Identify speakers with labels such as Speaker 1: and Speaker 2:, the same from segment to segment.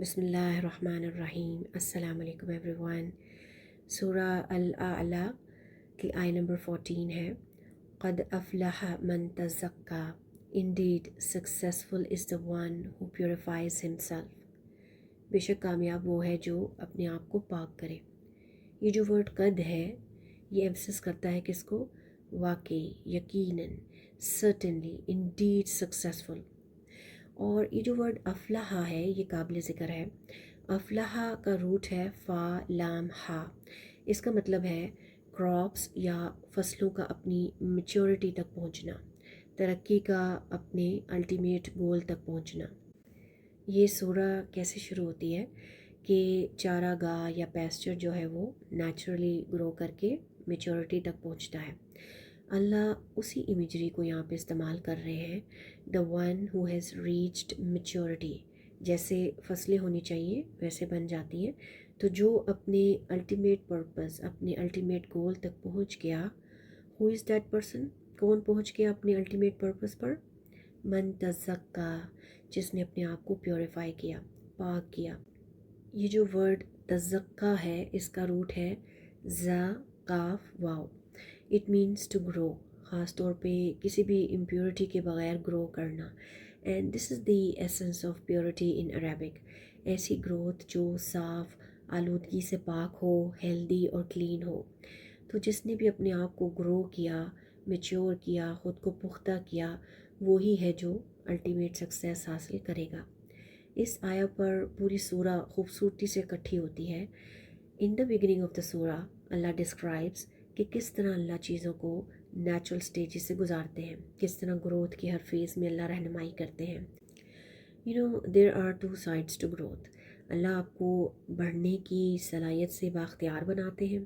Speaker 1: بسم اللہ الرحمن الرحیم. السلام علیکم ایوری ون. سورہ الاعلیٰ کی آیت نمبر 14 ہے. قد افلح من تزکا. Indeed, successful is the one who purifies himself. بے شک کامیاب وہ ہے جو اپنے آپ کو پاک کرے. یہ جو ورڈ قد ہے یہ ایمفسس کرتا ہے کس کو؟ واقعی، یقیناً، certainly, indeed successful. اور یہ جو ورڈ افلاح ہے یہ قابل ذکر ہے. افلاح کا روٹ ہے فا لام ہا. اس کا مطلب ہے کراپس یا فصلوں کا اپنی میچورٹی تک پہنچنا، ترقی کا اپنے الٹیمیٹ گول تک پہنچنا. یہ سورہ کیسے شروع ہوتی ہے کہ چارہ گاہ یا پیسچر جو ہے وہ نیچرلی گرو کر کے میچورٹی تک پہنچتا ہے. اللہ اسی امیجری کو یہاں پہ استعمال کر رہے ہیں. The one who has reached maturity. جیسے فصلیں ہونی چاہیے ویسے بن جاتی ہیں. تو جو اپنے الٹیمیٹ پرپز، اپنے الٹیمیٹ گول تک پہنچ گیا، ہو از دیٹ پرسن؟ کون پہنچ گیا اپنے الٹیمیٹ پرپز پر؟ من تزکا، جس نے اپنے آپ کو پیوریفائی کیا، پاک کیا. یہ جو ورڈ تزکا ہے اس کا روٹ ہے زا قاف واو. اٹ مینس ٹو گرو، خاص طور پہ کسی بھی امپیورٹی کے بغیر گرو کرنا. And this is the essence of purity in Arabic. ایسی گروتھ جو صاف، آلودگی سے پاک ہو، ہیلدی اور کلین ہو. تو جس نے بھی اپنے آپ کو گرو کیا، میچور کیا، خود کو پختہ کیا، وہی ہے جو الٹیمیٹ سکسیس حاصل کرے گا. اس آیا پر پوری سورہ خوبصورتی سے اکٹھی ہوتی ہے. ان دا بگننگ آف دا سورہ اللہ ڈسکرائبس کہ کس طرح اللہ چیزوں کو نیچرل سٹیجز سے گزارتے ہیں، کس طرح گروتھ کی ہر فیز میں اللہ رہنمائی کرتے ہیں. There are two sides to growth. اللہ آپ کو بڑھنے کی صلاحیت سے بااختیار بناتے ہیں،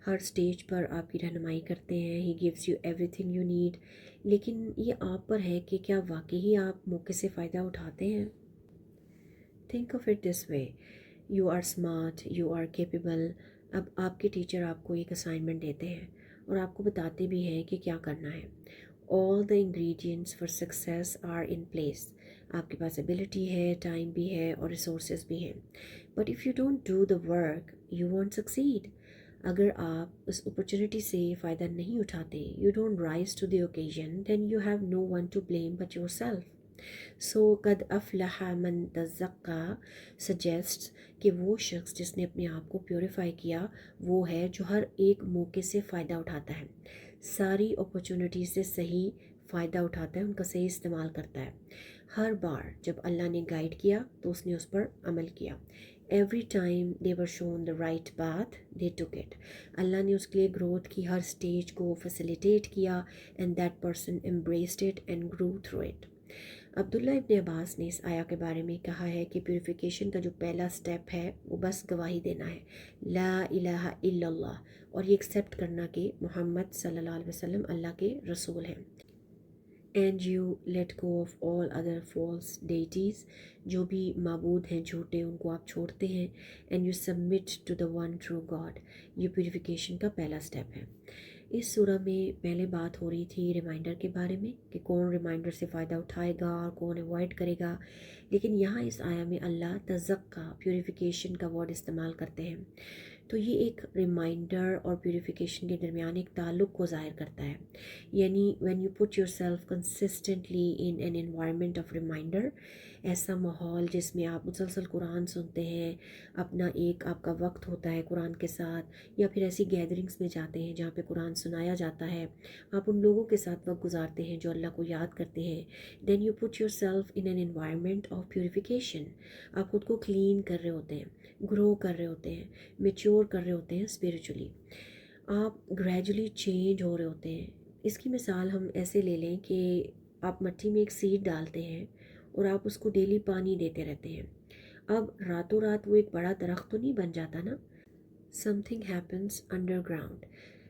Speaker 1: ہر سٹیج پر آپ کی رہنمائی کرتے ہیں. He gives you every thing you need. لیکن یہ آپ پر ہے کہ کیا واقعی آپ موقع سے فائدہ اٹھاتے ہیں. Think of it this way. You are smart, you are capable. اب آپ کے ٹیچر آپ کو ایک اسائنمنٹ دیتے ہیں اور آپ کو بتاتے بھی ہیں کہ کیا کرنا ہے. All the ingredients for success are in place. آپ کے پاس ایبلٹی ہے، ٹائم بھی ہے اور ریسورسز بھی ہیں. But if you don't do the work you won't succeed. اگر آپ اس اپرچونٹی سے فائدہ نہیں اٹھاتے، you don't rise to the occasion, then you have no one to blame but yourself. So قد افلح من تزکا سجیسٹس کہ وہ شخص جس نے اپنے آپ کو پیوریفائی کیا وہ ہے جو ہر ایک موقع سے فائدہ اٹھاتا ہے، ساری اپرچونٹیز سے صحیح فائدہ اٹھاتا ہے، ان کا صحیح استعمال کرتا ہے. ہر بار جب اللہ نے گائیڈ کیا تو اس نے اس پر عمل کیا. Every time they were shown the right path they took it. اللہ نے اس کے لیے گروتھ کی ہر سٹیج کو فیسیلیٹیٹ کیا and that person embraced it and grew through it. عبداللہ ابن عباس نے اس آیا کے بارے میں کہا ہے کہ پیوریفیکیشن کا جو پہلا سٹیپ ہے وہ بس گواہی دینا ہے، لا الہ الا اللہ، اور یہ ایکسیپٹ کرنا کہ محمد صلی اللہ علیہ وسلم اللہ کے رسول ہیں. And you let go of all other false deities. جو بھی معبود ہیں جھوٹے ان کو آپ چھوڑتے ہیں. And you submit to the one true God. یہ پیوریفیکیشن کا پہلا سٹیپ ہے. اس سورہ میں پہلے بات ہو رہی تھی ریمائنڈر کے بارے میں کہ کون ریمائنڈر سے فائدہ اٹھائے گا اور کون اوائڈ کرے گا. لیکن یہاں اس آیا میں اللہ تزکا، پیوریفیکیشن کا ورڈ استعمال کرتے ہیں. تو یہ ایک ریمائنڈر اور پیوریفیکیشن کے درمیان ایک تعلق کو ظاہر کرتا ہے. یعنی when you put yourself consistently in an environment of reminder, ایسا ماحول جس میں آپ مسلسل قرآن سنتے ہیں، اپنا ایک آپ کا وقت ہوتا ہے قرآن کے ساتھ، یا پھر ایسی گیدرنگس میں جاتے ہیں جہاں پہ قرآن سنایا جاتا ہے، آپ ان لوگوں کے ساتھ وقت گزارتے ہیں جو اللہ کو یاد کرتے ہیں. Then you put yourself in an environment of purification. آپ خود کو کلین کر رہے ہوتے ہیں، گرو کر رہے ہوتے ہیں، میچور کر رہے ہوتے ہیں اسپریچولی. آپ گریجولی چینج ہو رہے ہوتے ہیں. اس کی مثال ہم ایسے لے لیں کہ آپ مٹی میں ایک سیڈ ڈالتے ہیں اور آپ اس کو ڈیلی پانی دیتے رہتے ہیں. اب راتوں رات وہ ایک بڑا درخت تو نہیں بن جاتا نا. Something happens underground.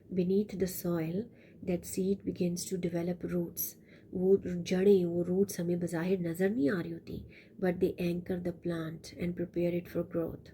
Speaker 1: Beneath the soil, that seed begins to develop roots. وہ جڑیں، وہ روٹس ہمیں بظاہر نظر نہیں آ رہی ہوتی but they anchor the plant and prepare it for growth.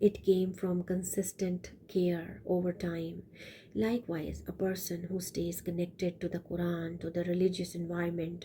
Speaker 1: It came from consistent care over time. Likewise, a person who stays connected to the Quran, to the religious environment,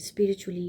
Speaker 1: spiritually